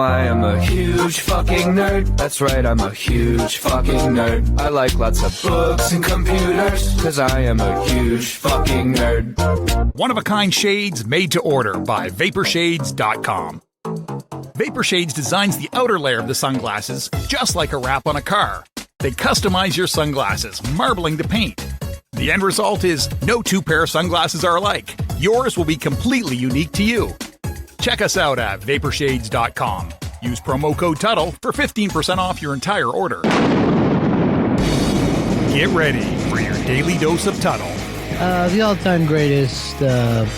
I am a huge fucking nerd. That's right, I'm a huge fucking nerd. I like lots of books and computers, 'cause I am a huge fucking nerd. One-of-a-kind shades made to order by Vaporshades.com. Vaporshades designs the outer layer of the sunglasses just like a wrap on a car. They customize your sunglasses, marbling the paint. The end result is no two pair of sunglasses are alike. Yours will be completely unique to you. Check us out at Vaporshades.com. Use promo code Tuddle for 15% off your entire order. Get ready for your daily dose of Tuddle. The all-time greatest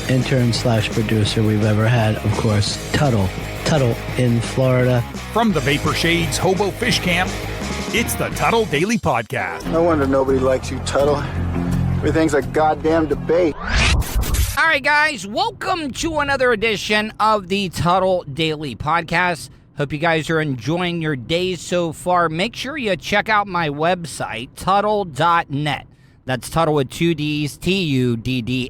intern/producer we've ever had, of course, Tuddle. Tuddle in Florida. From the Vaporshades Hobo Fish Camp, it's the Tuddle Daily Podcast. No wonder nobody likes you, Tuddle. Everything's a goddamn debate. All right, guys, welcome to another edition of the Tuddle Daily Podcast. Hope you guys are enjoying your days so far. Make sure you check out my website, Tuddle.net. That's Tuddle with two D's, TUDDLE.net.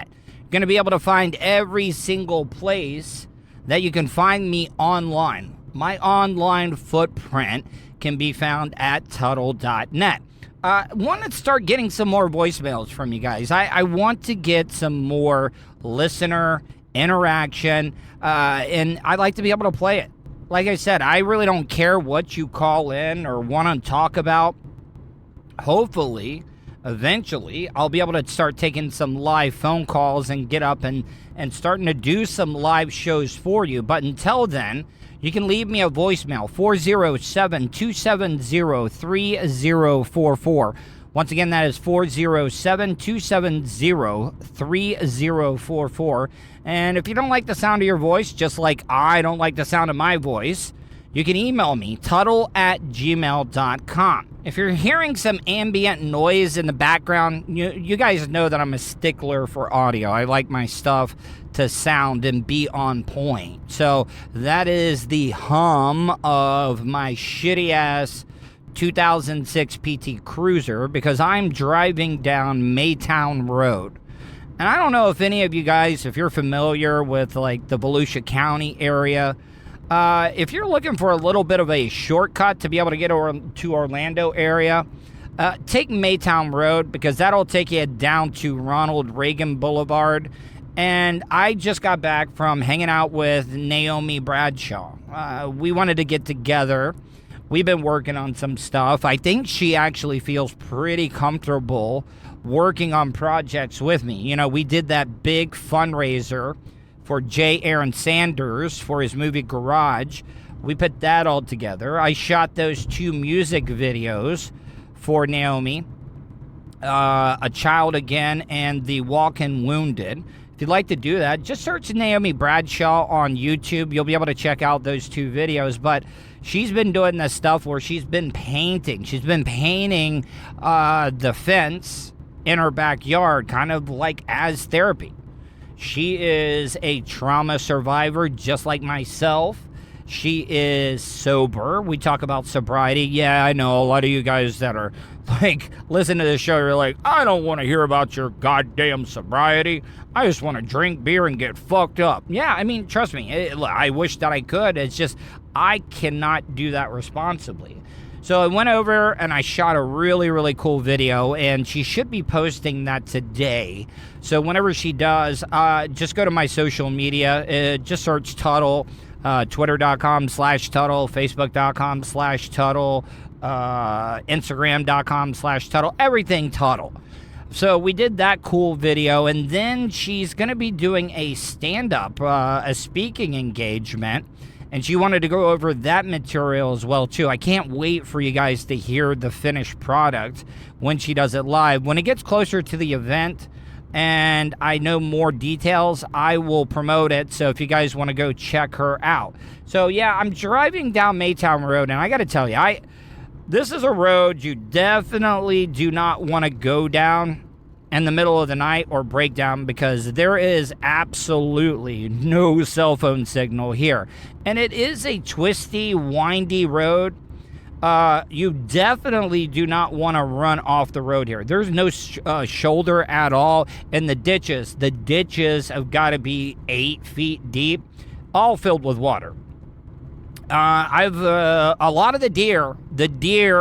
You're going to be able to find every single place that you can find me online. My online footprint can be found at Tuddle.net. I want to start getting some more voicemails from you guys. I want to get some more listener interaction, and I'd like to be able to play it. Like I said, I really don't care what you call in or want to talk about. Hopefully, eventually, I'll be able to start taking some live phone calls and get up and starting to do some live shows for you. But until then, you can leave me a voicemail, 407-270-3044. Once again, that is 407-270-3044. And if you don't like the sound of your voice, just like I don't like the sound of my voice, you can email me, tuddle@gmail.com. If you're hearing some ambient noise in the background, you guys know that I'm a stickler for audio. I like my stuff to sound and be on point. So that is the hum of my shitty-ass 2006 PT Cruiser because I'm driving down Maytown Road. And I don't know if any of you guys, if you're familiar with like the Volusia County area, if you're looking for a little bit of a shortcut to be able to get to Orlando area, take Maytown Road because that'll take you down to Ronald Reagan Boulevard. And I just got back from hanging out with Naome Bradshaw. We wanted to get together. We've been working on some stuff. I think she actually feels pretty comfortable working on projects with me. You know, we did that big fundraiser for J. Aaron Sanders for his movie Garage. We put that all together. I shot those 2 music videos for Naome, A Child Again and The Walking Wounded. If you'd like to do that, just search Naome Bradshaw on YouTube. You'll be able to check out those 2 videos. But she's been doing this stuff where she's been painting. She's been painting the fence in her backyard, kind of like as therapy. She is a trauma survivor just like myself. She is sober. We talk about sobriety. Yeah, I know a lot of you guys that are like, listen to this show, you're like, I don't want to hear about your goddamn sobriety. I just want to drink beer and get fucked up. Yeah, I mean, trust me, I wish that I could. It's just, I cannot do that responsibly. So I went over and I shot a really, really cool video, and she should be posting that today. So whenever she does, just go to my social media. Just search Tuddle, twitter.com/Tuddle, facebook.com/Tuddle, instagram.com/Tuddle, everything Tuddle. So we did that cool video, and then she's going to be doing a stand-up, a speaking engagement. And she wanted to go over that material as well, too. I can't wait for you guys to hear the finished product when she does it live. When it gets closer to the event and I know more details, I will promote it. So if you guys want to go check her out. So, yeah, I'm driving down Maytown Road, and I got to tell you, this is a road you definitely do not want to go down in the middle of the night or break down because there is absolutely no cell phone signal here. And it is a twisty, windy road. You definitely do not want to run off the road here. There's no shoulder at all. And the ditches have got to be 8 feet deep. all filled with water. I've a lot of the deer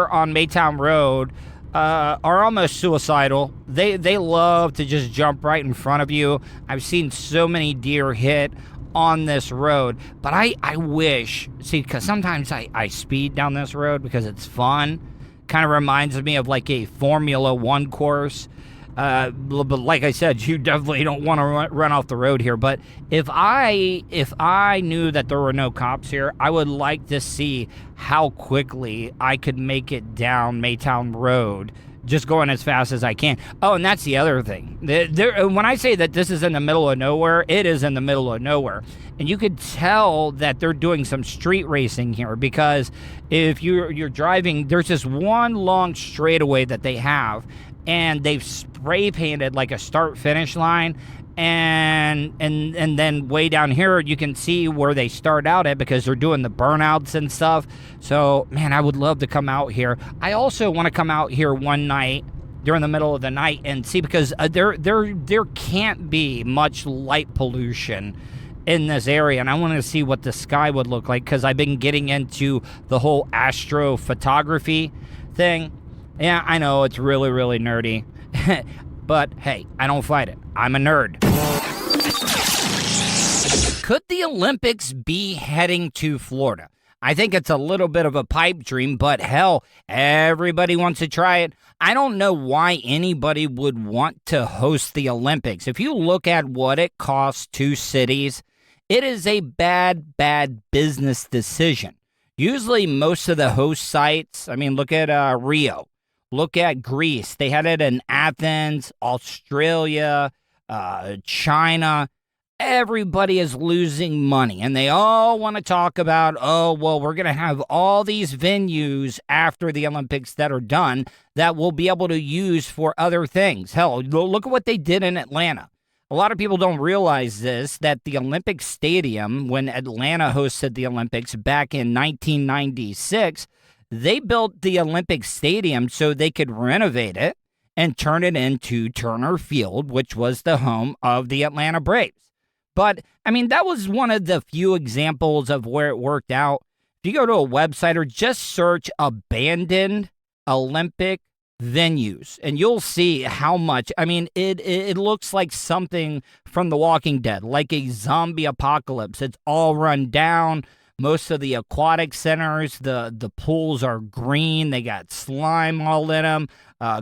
on Maytown Road are almost suicidal. They love to just jump right in front of you. I've seen so many deer hit on this road, but I wish, because sometimes I speed down this road because it's fun. Kind of reminds me of like a Formula One course. But like I said, you definitely don't want to run off the road here. But if I knew that there were no cops here, I would like to see how quickly I could make it down Maytown Road, just going as fast as I can. Oh, and that's the other thing. When I say that this is in the middle of nowhere, it is in the middle of nowhere. And you could tell that they're doing some street racing here, because if you're driving, there's this one long straightaway that they have, and they've spray painted like a start-finish line, and then way down here you can see where they start out at, because they're doing the burnouts and stuff. So, man, I would love to come out here. I also want to come out here one night during the middle of the night and see, because there can't be much light pollution in this area, and I want to see what the sky would look like, because I've been getting into the whole astrophotography thing. Yeah, I know it's really, really nerdy, but hey, I don't fight it. I'm a nerd. Could the Olympics be heading to Florida? I think it's a little bit of a pipe dream, but hell, everybody wants to try it. I don't know why anybody would want to host the Olympics. If you look at what it costs to cities, it is a bad business decision. Usually most of the host sites, I mean, look at Rio. Look at Greece. They had it in Athens, Australia, China. Everybody is losing money, and they all want to talk about, oh, well, we're going to have all these venues after the Olympics that are done that we'll be able to use for other things. Hell, look at what they did in Atlanta. A lot of people don't realize this, that the Olympic Stadium, when Atlanta hosted the Olympics back in 1996, they built the Olympic Stadium so they could renovate it and turn it into Turner Field, which was the home of the Atlanta Braves. But, I mean, that was one of the few examples of where it worked out. If you go to a website or just search abandoned Olympic venues, and you'll see how much, I mean, it looks like something from The Walking Dead, like a zombie apocalypse. It's all run down. Most of the aquatic centers, the pools are green. They got slime all in them,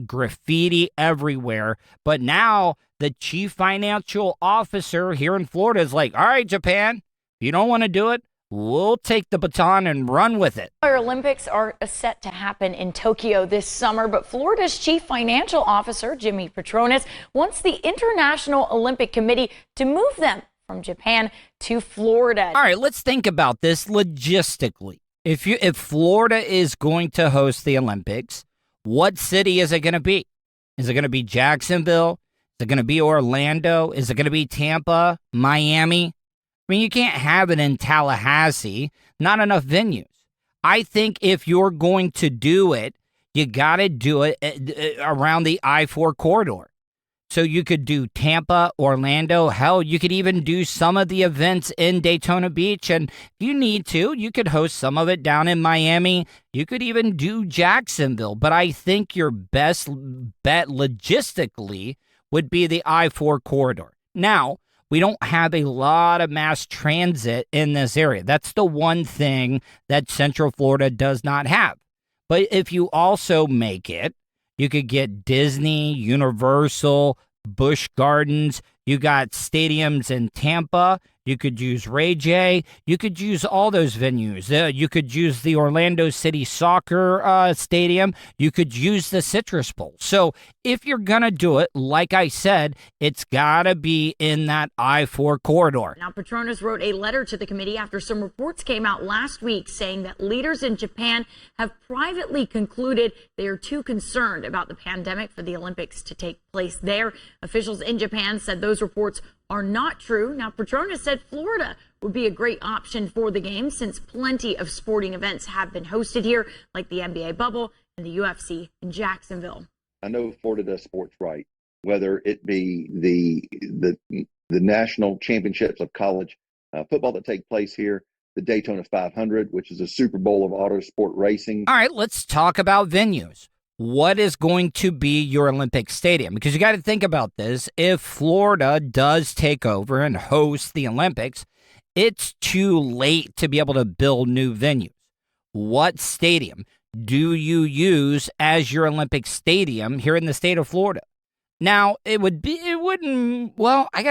graffiti everywhere. But now the chief financial officer here in Florida is like, all right, Japan, if you don't want to do it, we'll take the baton and run with it. Our Olympics are set to happen in Tokyo this summer, but Florida's chief financial officer, Jimmy Petronas, wants the International Olympic Committee to move them from Japan to Florida. All right, let's think about this logistically. If Florida is going to host the Olympics, what city is it going to be? Is it going to be Jacksonville? Is it going to be Orlando? Is it going to be Tampa, Miami? I mean, you can't have it in Tallahassee. Not enough venues. I think if you're going to do it, you got to do it around the I-4 corridor. So you could do Tampa, Orlando. Hell, you could even do some of the events in Daytona Beach. And if you need to, you could host some of it down in Miami. You could even do Jacksonville. But I think your best bet logistically would be the I-4 corridor. Now, we don't have a lot of mass transit in this area. That's the one thing that Central Florida does not have. But if you also make it, you could get Disney, Universal, Busch Gardens. You got stadiums in Tampa. You could use Ray J. You could use all those venues. You could use the Orlando City Soccer Stadium. You could use the Citrus Bowl. So if you're going to do it, like I said, it's got to be in that I-4 corridor. Now, Petronas wrote a letter to the committee after some reports came out last week saying that leaders in Japan have privately concluded they are too concerned about the pandemic for the Olympics to take place there. Officials in Japan said those reports are not true. Now, Petronas said Florida would be a great option for the games since plenty of sporting events have been hosted here, like the NBA bubble and the UFC in Jacksonville. I know Florida does sports right, whether it be the national championships of college football that take place here, the Daytona 500, which is a Super Bowl of auto sport racing. All right, let's talk about venues. What is going to be your Olympic stadium? Because you got to think about this. If Florida does take over and host the Olympics, it's too late to be able to build new venues. What stadium do you use as your Olympic stadium here in the state of Florida? Now, I got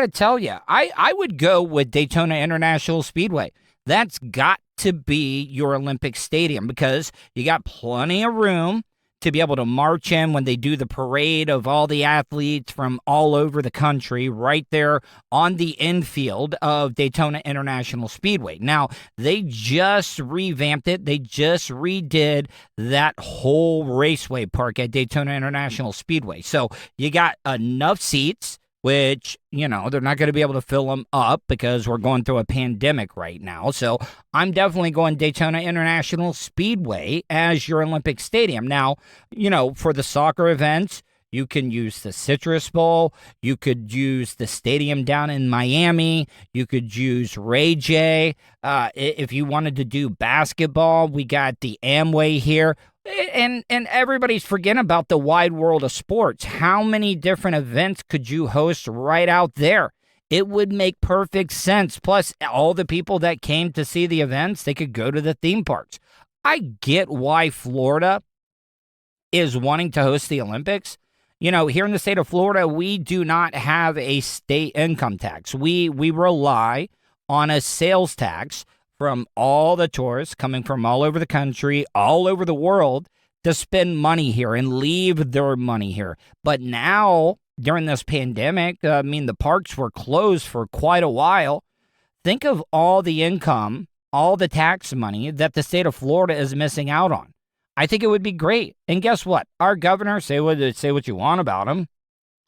to tell you, I would go with Daytona International Speedway. That's got to be your Olympic stadium because you got plenty of room to be able to march in when they do the parade of all the athletes from all over the country right there on the infield of Daytona International Speedway. Now, they just revamped it. They just redid that whole raceway park at Daytona International Speedway. So you got enough seats, which, they're not going to be able to fill them up because we're going through a pandemic right now. So I'm definitely going Daytona International Speedway as your Olympic stadium. Now, for the soccer events, you can use the Citrus Bowl. You could use the stadium down in Miami. You could use Ray J. If you wanted to do basketball, we got the Amway here. And everybody's forgetting about the wide world of sports. How many different events could you host right out there? It would make perfect sense. Plus, all the people that came to see the events, they could go to the theme parks. I get why Florida is wanting to host the Olympics. Here in the state of Florida, we do not have a state income tax. We rely on a sales tax from all the tourists coming from all over the country, all over the world, to spend money here and leave their money here. But now, during this pandemic, the parks were closed for quite a while. Think of all the income, all the tax money that the state of Florida is missing out on. I think it would be great. And guess what? Our governor, say what you want about him,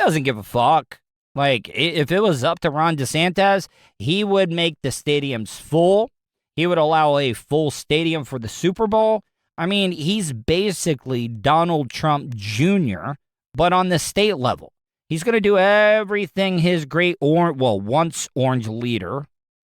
doesn't give a fuck. Like, if it was up to Ron DeSantis, he would make the stadiums full. He would allow a full stadium for the Super Bowl. He's basically Donald Trump Jr., but on the state level. He's going to do everything his great once orange leader,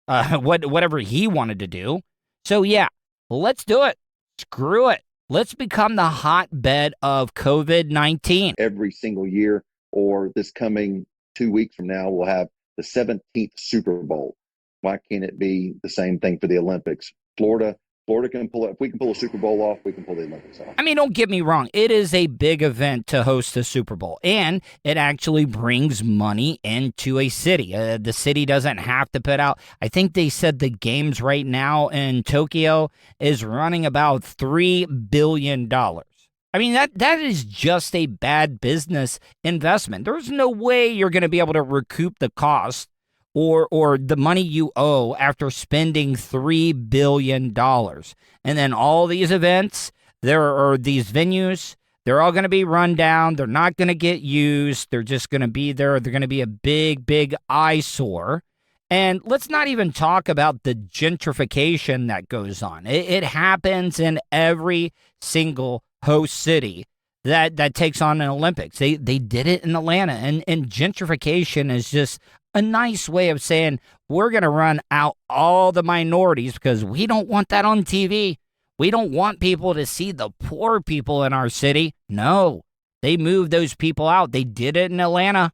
whatever he wanted to do. So, yeah, let's do it. Screw it. Let's become the hotbed of COVID-19. Every single year, or this coming 2 weeks from now, we'll have the 17th Super Bowl. Why can't it be the same thing for the Olympics? Florida can pull it. If we can pull a Super Bowl off, we can pull the Olympics off. Don't get me wrong. It is a big event to host the Super Bowl, and it actually brings money into a city. The city doesn't have to put out. I think they said the games right now in Tokyo is running about $3 billion. That is just a bad business investment. There's no way you're going to be able to recoup the cost or the money you owe after spending $3 billion. And then all these events, these venues, they're all going to be run down. They're not going to get used. They're just going to be there. They're going to be a big, big eyesore. And let's not even talk about the gentrification that goes on. It happens in every single host city that takes on an Olympics. They did it in Atlanta. And gentrification is just a nice way of saying we're going to run out all the minorities because we don't want that on TV. We don't want people to see the poor people in our city. No, they moved those people out. They did it in Atlanta.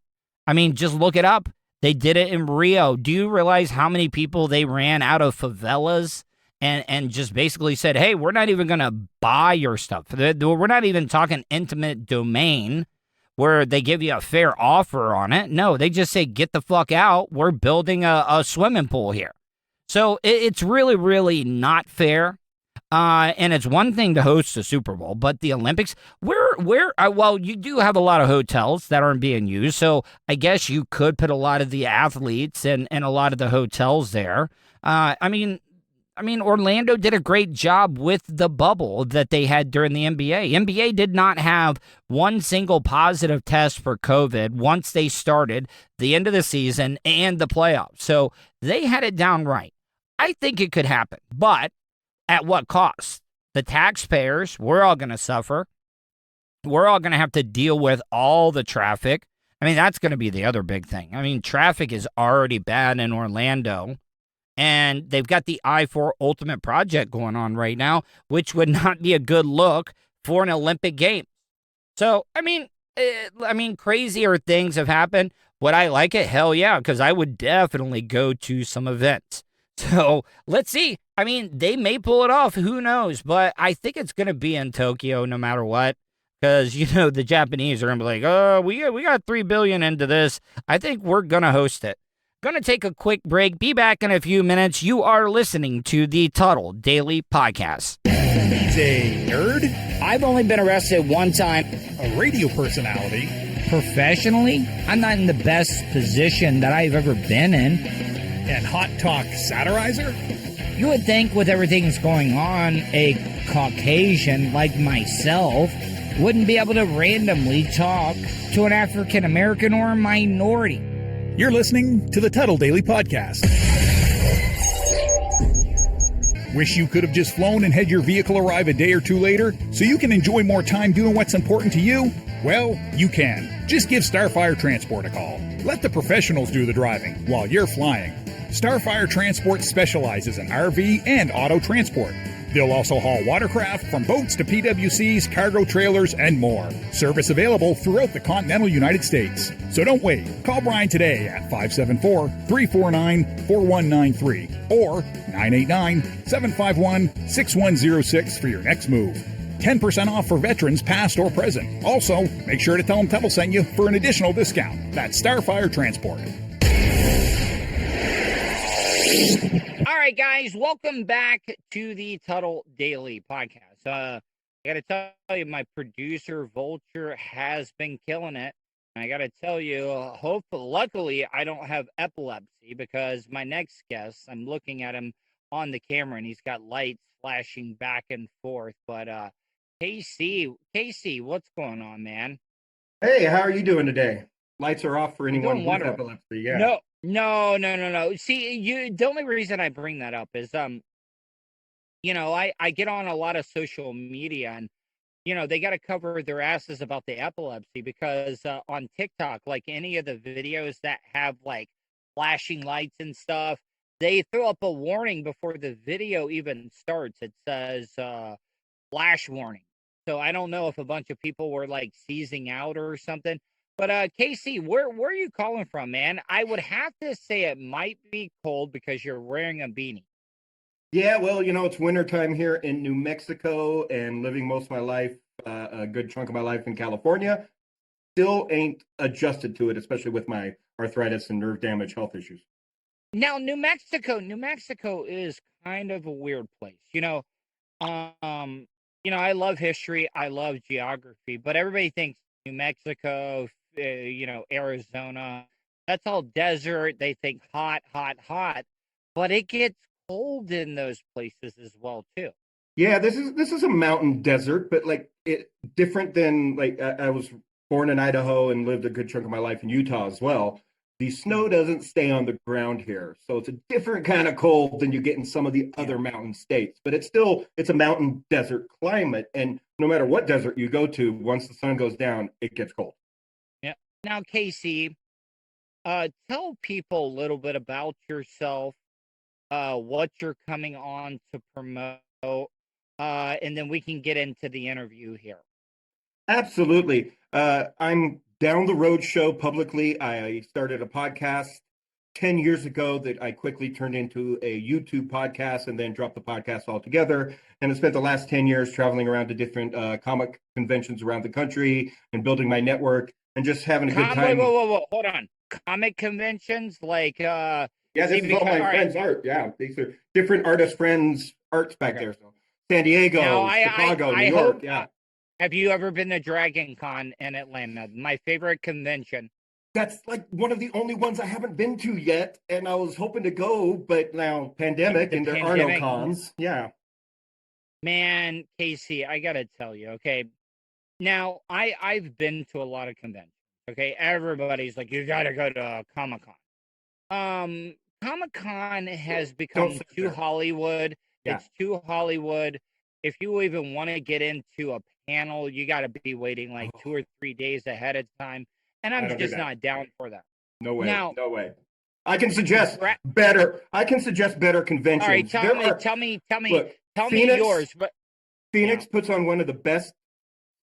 Just look it up. They did it in Rio. Do you realize how many people they ran out of favelas and just basically said, hey, we're not even going to buy your stuff. We're not even talking intimate domain where they give you a fair offer on it. No, they just say, get the fuck out. We're building a swimming pool here. So it's really, really not fair. And it's one thing to host the Super Bowl, but the Olympics, you do have a lot of hotels that aren't being used. So I guess you could put a lot of the athletes and a lot of the hotels there. Orlando did a great job with the bubble that they had during the NBA. NBA did not have one single positive test for COVID once they started the end of the season and the playoffs. So they had it down right. I think it could happen, but at what cost? The taxpayers, we're all going to suffer. We're all going to have to deal with all the traffic. That's going to be the other big thing. Traffic is already bad in Orlando. And they've got the I-4 Ultimate Project going on right now, which would not be a good look for an Olympic game. So, I mean, crazier things have happened. Would I like it? Hell yeah, because I would definitely go to some events. So let's see. I mean, they may pull it off. Who knows? But I think it's going to be in Tokyo no matter what. Because, the Japanese are going to be like, oh, we got $3 billion into this. I think we're going to host it. Going to take a quick break. Be back in a few minutes. You are listening to the Tuddle Daily Podcast. He's a nerd, I've only been arrested one time. a radio personality, Professionally, I'm not in the best position that I've ever been in. and hot talk satirizer. You would think with everything that's going on, a Caucasian like myself wouldn't be able to randomly talk to an African American or a minority. You're listening to the Tuddle Daily Podcast. Wish you could have just flown and had your vehicle arrive a day or two later so you can enjoy more time doing what's important to you? Well, you can. Just give Starfire Transport a call. Let the professionals do the driving while you're flying. Starfire Transport specializes in RV and auto transport. They'll also haul watercraft from boats to PWCs, cargo trailers, and more. Service available throughout the continental United States. So don't wait. Call Brian today at 574-349-4193 or 989-751-6106 for your next move. 10% off for veterans past or present. Also, make sure to tell them Tuddle sent you for an additional discount. That's Starfire Transport. All right, guys, welcome back to the Tuddle Daily Podcast. I got to tell you, my producer, Vulture, has been killing it. I got to tell you, luckily, I don't have epilepsy because my next guest, I'm looking at him on the camera, and he's got lights flashing back and forth. But KC, what's going on, man? Hey, how are you doing today? Lights are off for anyone with epilepsy. Yeah. No. See, the only reason I bring that up is, I get on a lot of social media, and, they got to cover their asses about the epilepsy because on TikTok, like any of the videos that have like flashing lights and stuff, they throw up a warning before the video even starts. It says flash warning. So I don't know if a bunch of people were like seizing out or something. But KC, where are you calling from, man? I would have to say it might be cold because you're wearing a beanie. Yeah, well, it's wintertime here in New Mexico and living most of my life, a good chunk of my life in California. Still ain't adjusted to it, especially with my arthritis and nerve damage health issues. Now, New Mexico is kind of a weird place. I love history, I love geography, but everybody thinks New Mexico, Arizona, that's all desert. They think hot, but it gets cold in those places as well too. Yeah, this is a mountain desert, but different than I was born in Idaho and lived a good chunk of my life in Utah as well. The snow doesn't stay on the ground here, so it's a different kind of cold than you get in some of the other mountain states. But it's a mountain desert climate, and no matter what desert you go to, once the sun goes down, it gets cold. Yeah. Now, KC, tell people a little bit about yourself, what you're coming on to promote, and then we can get into the interview here. Absolutely. I'm down the road show publicly. I started a podcast 10 years ago that I quickly turned into a YouTube podcast and then dropped the podcast altogether. And I spent the last 10 years traveling around to different comic conventions around the country and building my network and just having a good time. Whoa, hold on. Comic conventions? Yeah, this is all my friends' art. Yeah, these are different artist friends' arts back there. So San Diego, Chicago, New York. Yeah. Have you ever been to Dragon Con in Atlanta? My favorite convention. That's one of the only ones I haven't been to yet, and I was hoping to go, but now pandemic and there are no cons. Yeah. Man, KC, I gotta tell you, okay. Now, I've been to a lot of conventions. Okay, everybody's like, you gotta go to Comic-Con. Comic-Con has become too Hollywood. Yeah. It's too Hollywood. If you even want to get into a panel, you got to be waiting 2 or 3 days ahead of time. And I'm just not down for that. No way. No way. I can suggest better. I can suggest better conventions. All right, tell me Phoenix, yours. But Phoenix puts on one of the best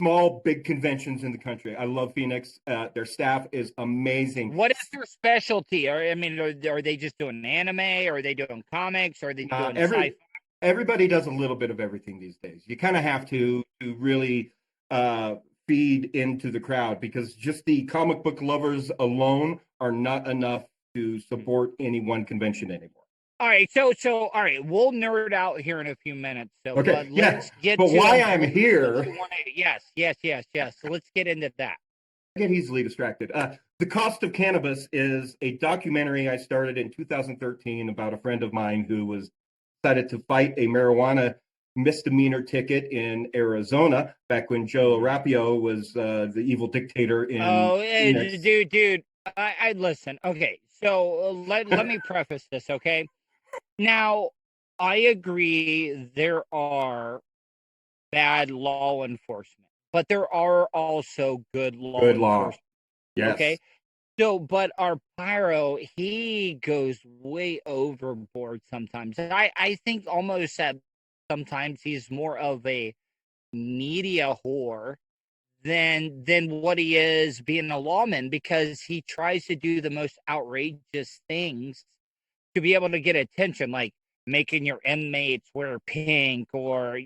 small, big conventions in the country. I love Phoenix. Their staff is amazing. What is their specialty? Are they just doing anime? Or are they doing comics? Or are they doing sci-fi? Everybody does a little bit of everything these days. You kind of have to really feed into the crowd, because just the comic book lovers alone are not enough to support any one convention anymore. All right, so all right, we'll nerd out here in a few minutes. So okay, let's get but to why I'm here. Yes. So let's get into that. I get easily distracted. The Cost of Cannabis is a documentary I started in 2013 about a friend of mine who was decided to fight a marijuana misdemeanor ticket in Arizona back when Joe Arpaio was the evil dictator in Phoenix. Dude, I listen. Okay, so let me preface this, okay? Now, I agree there are bad law enforcement, but there are also good law enforcement. Yes. Okay? So, but our pyro, he goes way overboard sometimes. I think almost that sometimes he's more of a media whore than what he is being a lawman, because he tries to do the most outrageous things to be able to get attention, like making your inmates wear pink, or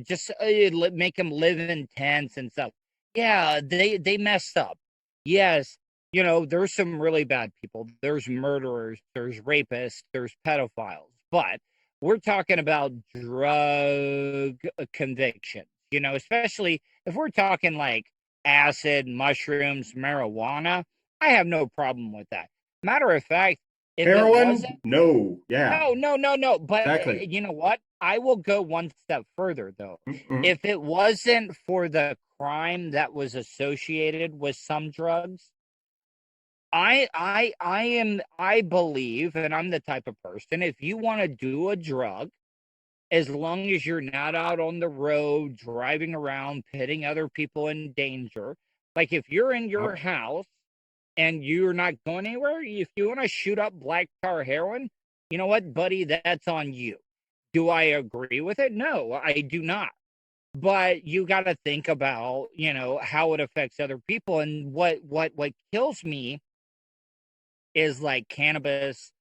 just make them live in tents and stuff. Yeah, they messed up. Yes, there's some really bad people. There's murderers, there's rapists, there's pedophiles, but we're talking about drug convictions, especially if we're talking like acid, mushrooms, marijuana. I have no problem with that. Matter of fact, if heroin, no. But exactly. You know what? I will go one step further, though. Mm-mm. If it wasn't for the crime that was associated with some drugs, I believe, and I'm the type of person, if you want to do a drug, as long as you're not out on the road driving around, putting other people in danger, like if you're in your house and you're not going anywhere, if you want to shoot up black tar heroin, you know what, buddy, that's on you. Do I agree with it? No, I do not. But you got to think about, how it affects other people. And what kills me is like cannabis,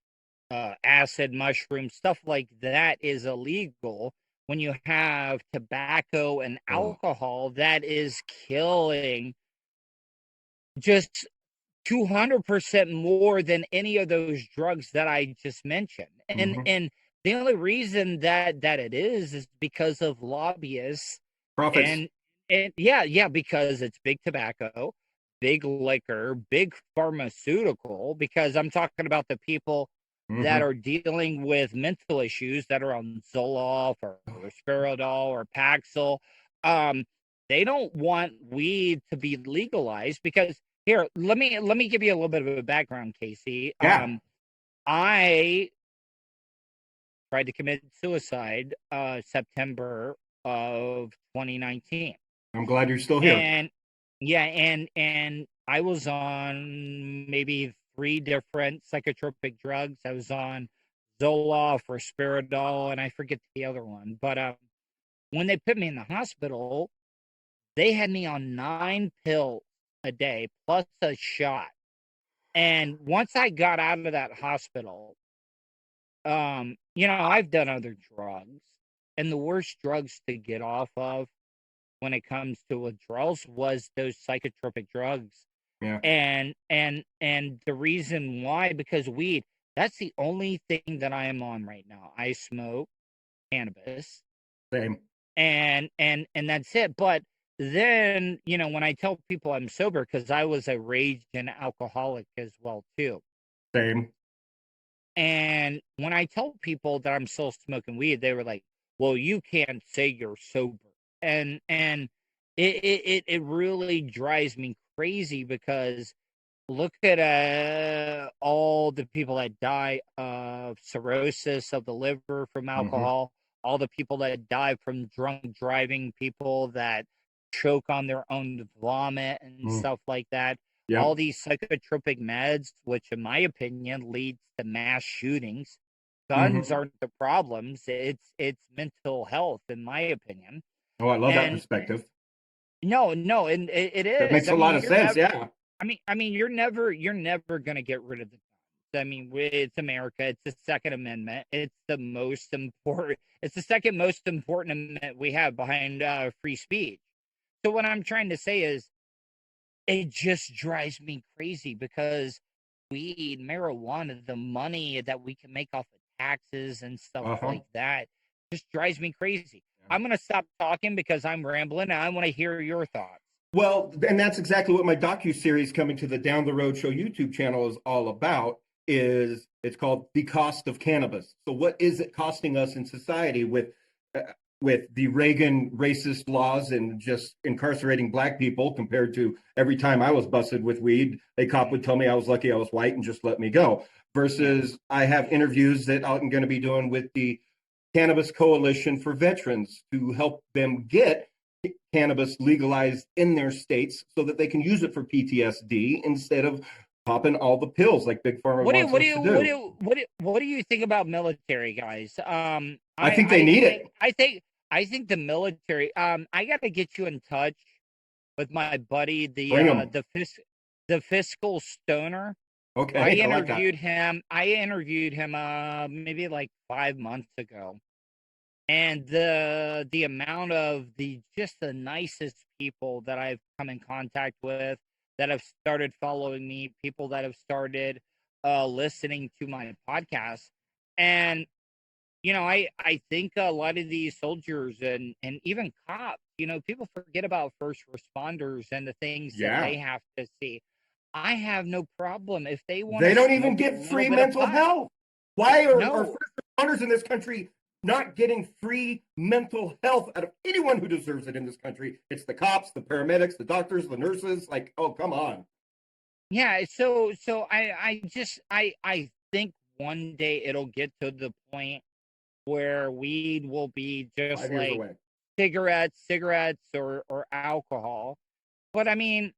acid, mushroom, stuff like that is illegal. When you have tobacco and alcohol, that is killing just 200% more than any of those drugs that I just mentioned. And the only reason that it is because of lobbyists. Profits. And yeah, because it's big tobacco, big liquor, big pharmaceutical, because I'm talking about the people that are dealing with mental issues that are on Zoloft or Spiridol or Paxil. They don't want weed to be legalized, because here, let me give you a little bit of a background, Casey. Yeah. I tried to commit suicide September of 2019. I'm glad you're still here. And I was on maybe 3 different psychotropic drugs. I was on Zoloft or Spiridol, and I forget the other one. But when they put me in the hospital, they had me on 9 pills a day plus a shot. And once I got out of that hospital, I've done other drugs, and the worst drugs to get off of when it comes to withdrawals was those psychotropic drugs. Yeah. And the reason why, because weed, that's the only thing that I am on right now. I smoke cannabis. Same. And that's it. But then, when I tell people I'm sober, because I was a raging alcoholic as well too. Same. And when I tell people that I'm still smoking weed, they were like, well, you can't say you're sober. And it really drives me crazy, because look at all the people that die of cirrhosis of the liver from alcohol, all the people that die from drunk driving, people that choke on their own vomit and stuff like that. all these psychotropic meds, which in my opinion leads to mass shootings. Guns aren't the problems. It's mental health, in my opinion. Oh, I love that perspective. No, and it is. That makes a lot of sense. I mean, you're never gonna get rid of the guns. I mean, it's America. It's the Second Amendment. It's the most important. It's the second most important amendment we have behind free speech. So what I'm trying to say is, it just drives me crazy because weed, marijuana, the money that we can make off of taxes and stuff like that just drives me crazy. I'm going to stop talking because I'm rambling and I want to hear your thoughts. Well, and that's exactly what my docuseries coming to the Down the Road Show YouTube channel is all about. It's called The Cost of Cannabis. So what is it costing us in society with the Reagan racist laws and just incarcerating black people compared to every time I was busted with weed, a cop would tell me I was lucky I was white and just let me go. Versus I have interviews that I'm going to be doing with the Cannabis Coalition for Veterans to help them get cannabis legalized in their states so that they can use it for PTSD instead of popping all the pills like Big Pharma wants us to do. What do you think about military guys? I think they need it. I think the military. I got to get you in touch with my buddy, the fiscal stoner. Okay, I interviewed him. Maybe like 5 months ago, and the amount of the nicest people that I've come in contact with, that have started following me, people that have started listening to my podcast, and I think a lot of these soldiers and even cops, people forget about first responders and the things that they have to see. I have no problem if they want. They don't even get free mental health. Why are first responders in this country not getting free mental health out of anyone who deserves it in this country? It's the cops, the paramedics, the doctors, the nurses. Like, oh, come on. Yeah. So I think one day it'll get to the point where weed will be just like cigarettes or alcohol. But I mean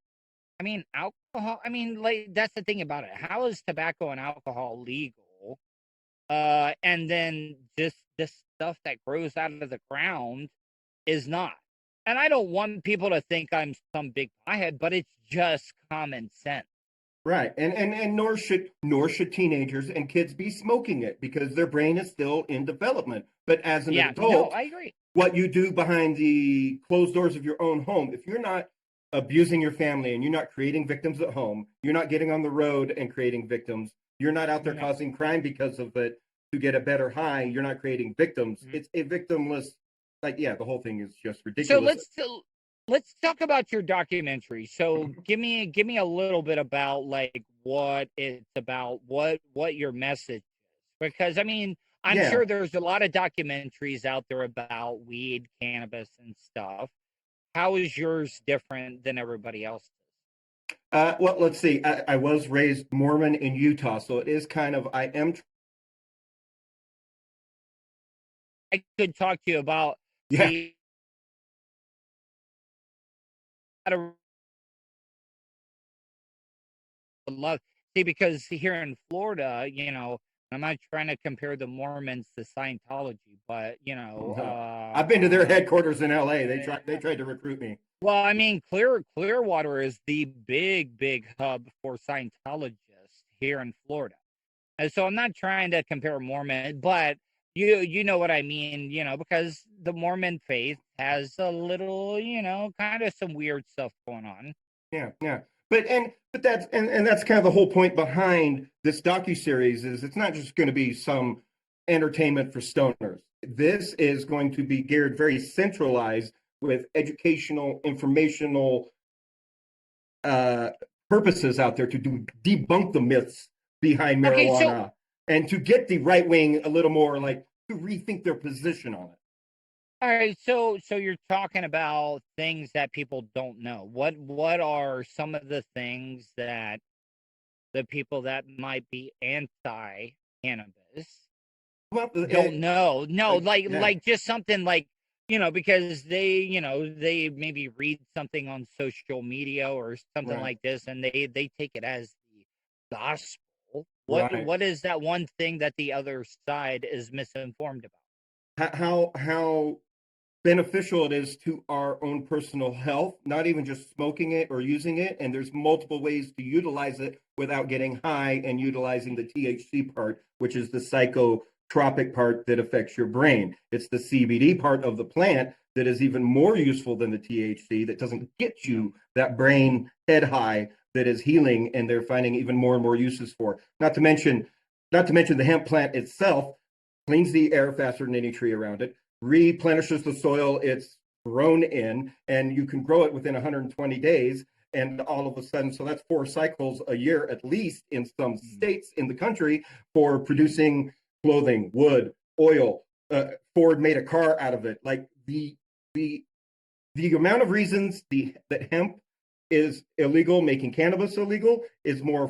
alcohol, like, that's the thing about it. How is tobacco and alcohol legal? And then just this stuff that grows out of the ground is not. And I don't want people to think I'm some big pothead, but it's just common sense. Right. And nor should teenagers and kids be smoking it because their brain is still in development. But as an adult, I agree. What you do behind the closed doors of your own home, if you're not abusing your family and you're not creating victims at home, you're not getting on the road and creating victims, you're not out there causing crime because of it to get a better high, you're not creating victims. It's a victimless, the whole thing is just ridiculous. So let's talk about your documentary. So give me a little bit about like what it's about, what your message is, because I'm sure there's a lot of documentaries out there about weed, cannabis, and stuff. How is yours different than everybody else's? Well, let's see. I was raised Mormon in Utah, so it is kind of I could talk to you about because here in Florida, I'm not trying to compare the Mormons to Scientology, but I've been to their headquarters in LA. They tried to recruit me. Well, Clearwater is the big hub for Scientologists here in Florida. And so I'm not trying to compare Mormon, but you know what I mean, because the Mormon faith has a little, kind of some weird stuff going on. Yeah. But that's kind of the whole point behind this docuseries is it's not just going to be some entertainment for stoners. This is going to be geared very centralized with educational, informational purposes out there to debunk the myths behind marijuana and to get the right wing a little more like to rethink their position on it. All right, so you're talking about things that people don't know. What are some of the things that the people that might be anti-cannabis don't know? No, like just something like because they maybe read something on social media or something like this, and they take it as the gospel. What is that one thing that the other side is misinformed about? How beneficial it is to our own personal health, not even just smoking it or using it. And there's multiple ways to utilize it without getting high and utilizing the THC part, which is the psychotropic part that affects your brain. It's the CBD part of the plant that is even more useful than the THC, that doesn't get you that brain head high that is healing, and they're finding even more and more uses for. Not to mention the hemp plant itself cleans the air faster than any tree around it, replenishes the soil it's grown in, and you can grow it within 120 days. And all of a sudden, so that's 4 cycles a year, at least in some states in the country, for producing clothing, wood, oil. Ford made a car out of it. Like the amount of reasons that hemp is illegal, making cannabis illegal, is more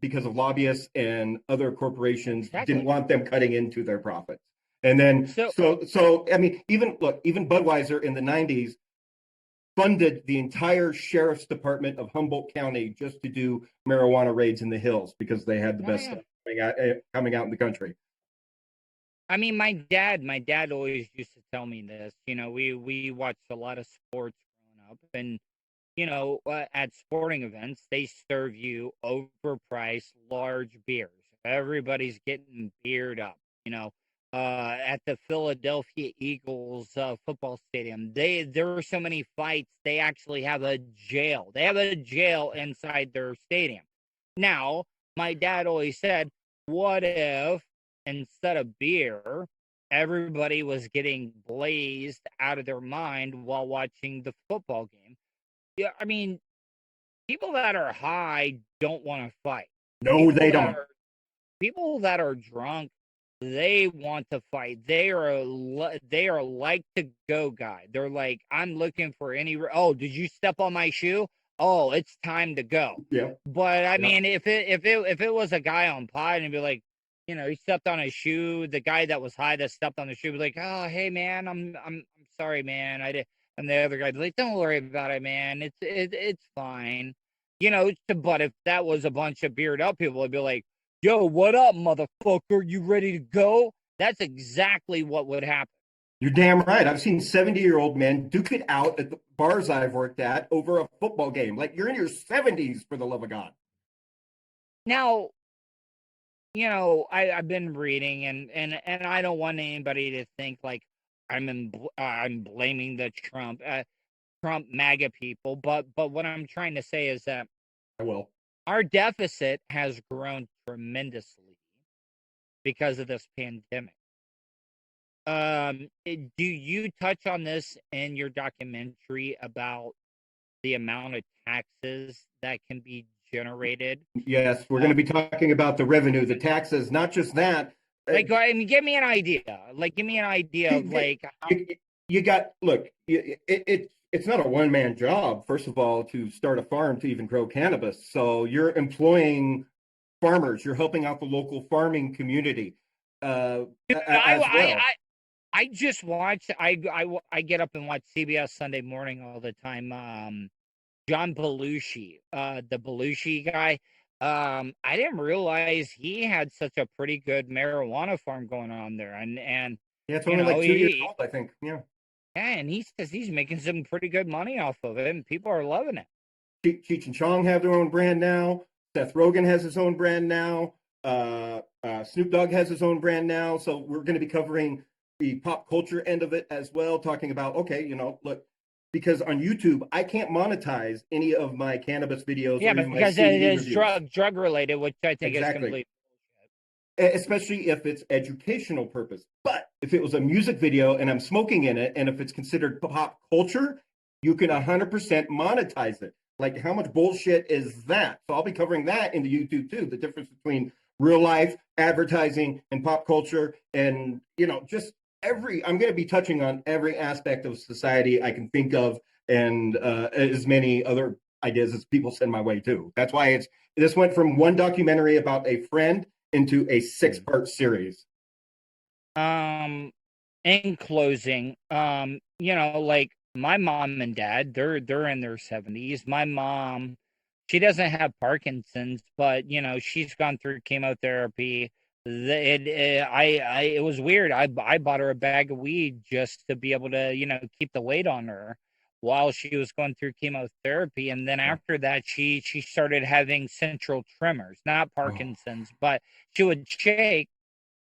because of lobbyists and other corporations didn't want them cutting into their profits. And then, so I mean, even Budweiser in the 90s funded the entire sheriff's department of Humboldt County just to do marijuana raids in the hills, because they had the best stuff coming out in the country. I mean, my dad always used to tell me this. We watched a lot of sports growing up, and at sporting events, they serve you overpriced large beers. Everybody's getting beered up. At the Philadelphia Eagles football stadium, there are so many fights. They actually have a jail. They have a jail inside their stadium. Now, my dad always said, what if instead of beer, everybody was getting blazed out of their mind while watching the football game? Yeah, I mean, people that are high don't want to fight. No, they don't. People that are drunk, they want to fight. They are like to go guy. They're like, I'm looking for any. Oh, did you step on my shoe? Oh, it's time to go. Yeah. But I mean, if it was a guy on pot and he'd be like, he stepped on his shoe, the guy that was high that stepped on the shoe was like, oh, hey man, I'm sorry, man, I did. And the other guy's like, don't worry about it, man. It's fine. But if that was a bunch of bearded up people, it'd be like, yo, what up, motherfucker? You ready to go? That's exactly what would happen. You're damn right. I've seen 70-year-old men duke it out at the bars I've worked at over a football game. Like, you're in your 70s, for the love of God. Now, I've been reading, and I don't want anybody to think like I'm blaming the Trump MAGA people, but what I'm trying to say is that our deficit has grown tremendously because of this pandemic. Do you touch on this in your documentary about the amount of taxes that can be generated? Yes, we're going to be talking about the revenue, the taxes, not just that. Like, I mean, give me an idea. Like, give me an idea of like. You got, look, it's not a one-man job, first of all, to start a farm to even grow cannabis. So you're employing farmers. You're helping out the local farming community. I just watch. I get up and watch CBS Sunday Morning all the time. John Belushi, the Belushi guy. I didn't realize he had such a pretty good marijuana farm going on there, and yeah, it's only like 2 years old, I think. Yeah, and he says he's making some pretty good money off of it, and people are loving it. Cheech and Chong have their own brand now. Seth Rogen has his own brand now. Snoop Dogg has his own brand now. So we're going to be covering the pop culture end of it as well, talking about, okay, look, because on YouTube, I can't monetize any of my cannabis videos. Yeah, but because it is drug related, which I think is complete bullshit. Especially if it's educational purpose. But if it was a music video and I'm smoking in it, and if it's considered pop culture, you can 100% monetize it. Like, how much bullshit is that? So I'll be covering that in the YouTube too. The difference between real life advertising and pop culture, and just I'm going to be touching on every aspect of society I can think of, and as many other ideas as people send my way too. That's why this went from one documentary about a friend into a 6-part series. in closing, like my mom and dad, they're in their 70s. My mom, she doesn't have Parkinson's, but she's gone through chemotherapy. It was weird. I bought her a bag of weed just to be able to keep the weight on her while she was going through chemotherapy, and then after that she started having central tremors, not Parkinson's, but she would shake.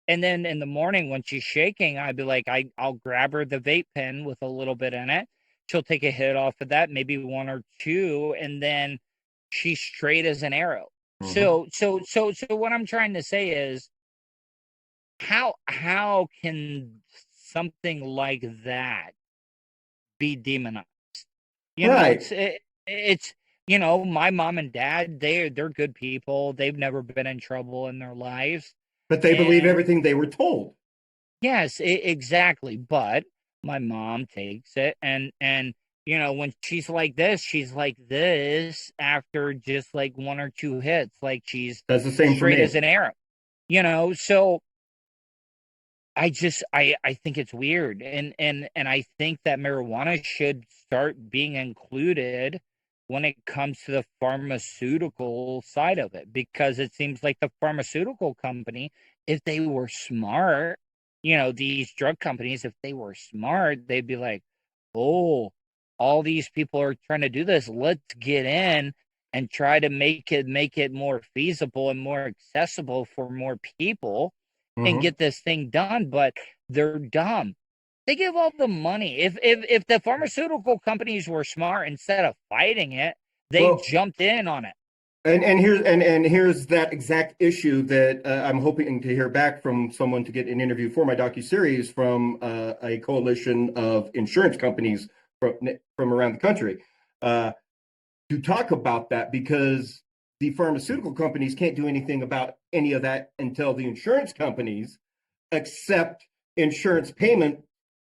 And then in the morning when she's shaking, I'd be like, I'll grab her the vape pen with a little bit in it. She'll take a hit off of that, maybe one or two, and then she's straight as an arrow. So what I'm trying to say is, how can something like that be demonized? It's my mom and dad, they're good people. They've never been in trouble in their lives. But they believe everything they were told. Yes, exactly. But my mom takes it, and when she's like this after just like one or two hits, like she's that's the same straight for me. As an arrow. So I think it's weird, and I think that marijuana should start being included when it comes to the pharmaceutical side of it, because it seems like the pharmaceutical company, if they were smart, these drug companies, if they were smart, they'd be like, oh, all these people are trying to do this. Let's get in and try to make it more feasible and more accessible for more people and get this thing done. But they're dumb. They give all the money. If the pharmaceutical companies were smart, instead of fighting it, they jumped in on it. And here's that exact issue that I'm hoping to hear back from someone to get an interview for my docuseries from a coalition of insurance companies from around the country to talk about that, because the pharmaceutical companies can't do anything about any of that until the insurance companies accept insurance payment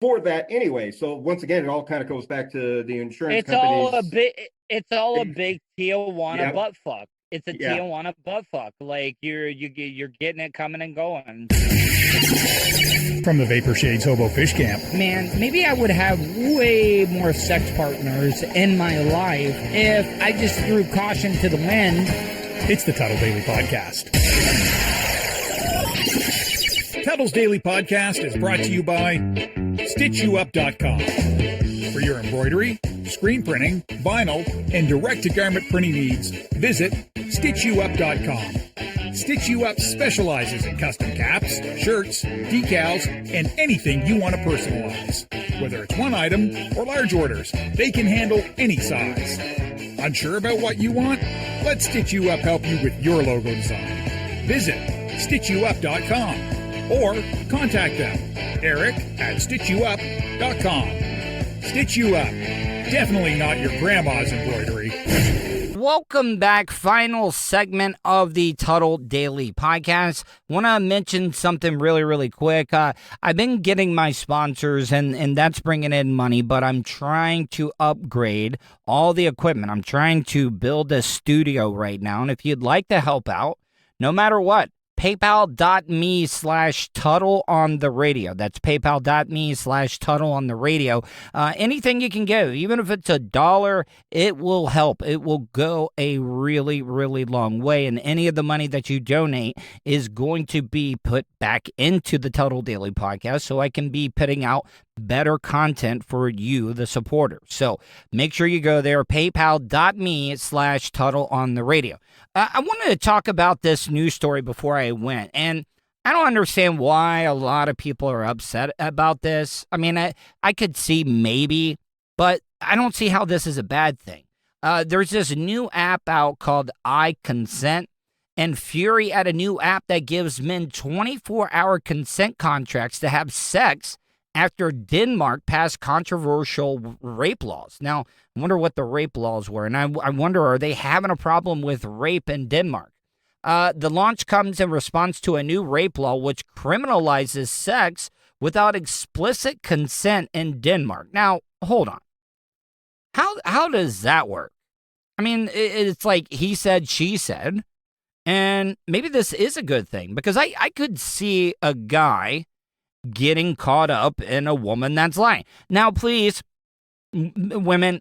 for that anyway. So once again, it all kind of goes back to the insurance companies. It's all a big Tijuana butt fuck. It's a Tijuana butt fuck. Like you're getting it coming and going. From the Vapor Shades Hobo Fish Camp. Man, maybe I would have way more sex partners in my life if I just threw caution to the wind. It's the Tuddle Daily Podcast. Tuddle's Daily Podcast is brought to you by StitchYouUp.com. For your embroidery, screen printing, vinyl, and direct-to-garment printing needs, visit StitchYouUp.com. Stitch You Up specializes in custom caps, shirts, decals, and anything you want to personalize. Whether it's one item or large orders, they can handle any size. Unsure about what you want? Let Stitch You Up help you with your logo design. Visit StitchYouUp.com or contact them, Eric at StitchYouUp.com. Stitch You Up. Definitely not your grandma's embroidery. Welcome back. Final segment of the Tuddle Daily Podcast. Want to mention something really, really quick. I've been getting my sponsors, and that's bringing in money, but I'm trying to upgrade all the equipment. I'm trying to build a studio right now, and if you'd like to help out, no matter what, PayPal.me/Tuddle on the radio. That's PayPal.me/Tuddle on the radio. Anything you can give, even if it's $1, it will help. It will go a really, really long way. And any of the money that you donate is going to be put back into the Tuddle Daily Podcast, so I can be putting out better content for you, the supporters. So make sure you go there, PayPal.me/Tuddle on the radio. I wanted to talk about this news story before I went, and I don't understand why a lot of people are upset about this. I mean, I could see maybe, but I don't see how this is a bad thing. There's this new app out called I Consent, and Fury at a new app that gives men 24-hour consent contracts to have sex after Denmark passed controversial rape laws. Now, I wonder what the rape laws were, and I wonder, are they having a problem with rape in Denmark? The launch comes in response to a new rape law which criminalizes sex without explicit consent in Denmark. Now, hold on. How does that work? I mean, it's like he said, she said, and maybe this is a good thing, because I could see a guy getting caught up in a woman that's lying. Now, please, women,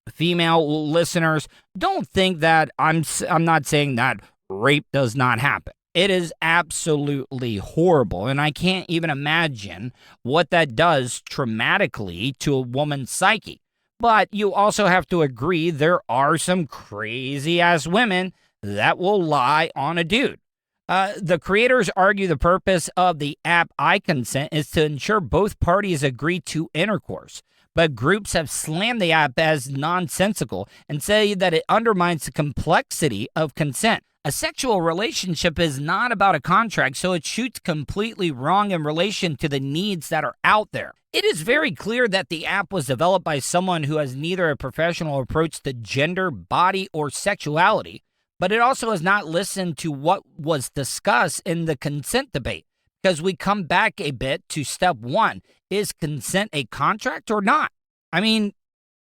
female listeners, don't think that I'm not saying that rape does not happen. It is absolutely horrible, and I can't even imagine what that does traumatically to a woman's psyche. But you also have to agree there are some crazy-ass women that will lie on a dude. The creators argue the purpose of the app iConsent is to ensure both parties agree to intercourse. But groups have slammed the app as nonsensical and say that it undermines the complexity of consent. A sexual relationship is not about a contract, so it shoots completely wrong in relation to the needs that are out there. It is very clear that the app was developed by someone who has neither a professional approach to gender, body, or sexuality, but it also has not listened to what was discussed in the consent debate, because we come back a bit to step one. Is consent a contract or not? I mean,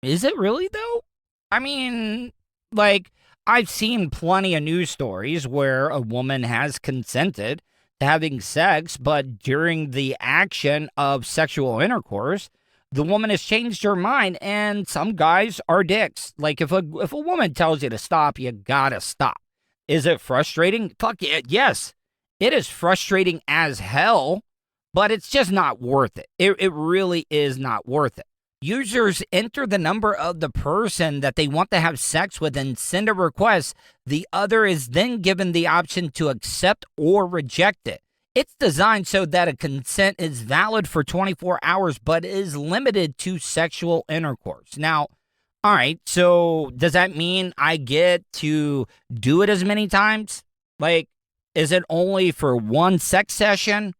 is it really, though? I mean, like, I've seen plenty of news stories where a woman has consented to having sex, but during the action of sexual intercourse, the woman has changed her mind, and some guys are dicks. Like, if a woman tells you to stop, you gotta stop. Is it frustrating? Fuck it, yes. It is frustrating as hell, but it's just not worth it. It really is not worth it. Users enter the number of the person that they want to have sex with and send a request. The other is then given the option to accept or reject it. It's designed so that a consent is valid for 24 hours, but is limited to sexual intercourse. Now, all right, so does that mean I get to do it as many times? Like, is it only for one sex session,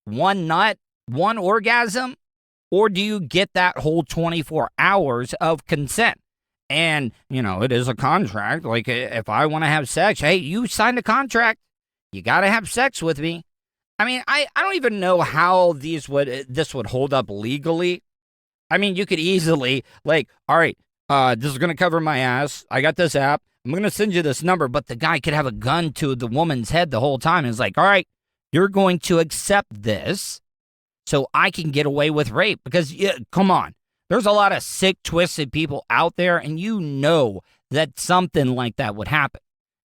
one nut, one orgasm? Or do you get that whole 24 hours of consent? And, you know, it is a contract. Like, if I want to have sex, hey, you signed a contract. You got to have sex with me. I mean, I don't even know how this would hold up legally. I mean, you could easily, like, all right, this is going to cover my ass. I got this app. I'm going to send you this number. But the guy could have a gun to the woman's head the whole time. And it's like, all right, you're going to accept this so I can get away with rape. Because, come on, there's a lot of sick, twisted people out there, and you know that something like that would happen.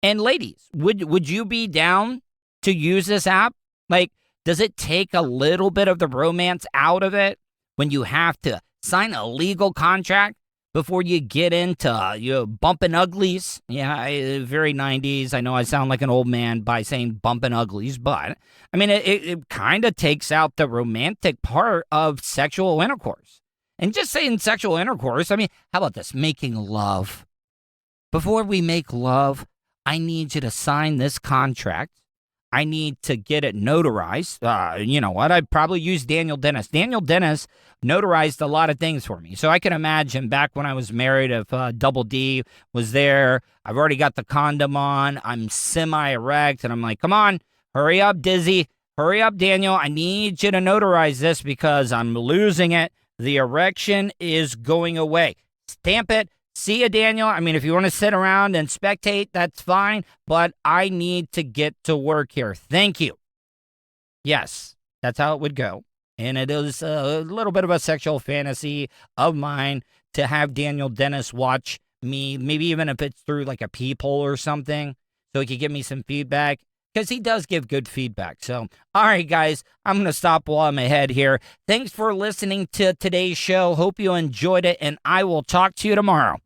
And ladies, would you be down to use this app? Like, does it take a little bit of the romance out of it when you have to sign a legal contract before you get into bumping uglies? Yeah, very 90s. I know I sound like an old man by saying bumping uglies, but I mean, it kind of takes out the romantic part of sexual intercourse. And just saying sexual intercourse, I mean, how about this? Making love. Before we make love, I need you to sign this contract. I need to get it notarized. You know what? I'd probably use Daniel Dennis. Daniel Dennis notarized a lot of things for me. So I can imagine back when I was married, if Double D was there, I've already got the condom on, I'm semi-erect, and I'm like, come on, hurry up, Dizzy. Hurry up, Daniel. I need you to notarize this because I'm losing it. The erection is going away. Stamp it. See ya, Daniel. I mean, if you want to sit around and spectate, that's fine, but I need to get to work here. Thank you. Yes, that's how it would go. And it is a little bit of a sexual fantasy of mine to have Daniel Dennis watch me, maybe even if it's through like a peephole or something, so he could give me some feedback. Because he does give good feedback. So, all right, guys, I'm going to stop while I'm ahead here. Thanks for listening to today's show. Hope you enjoyed it, and I will talk to you tomorrow.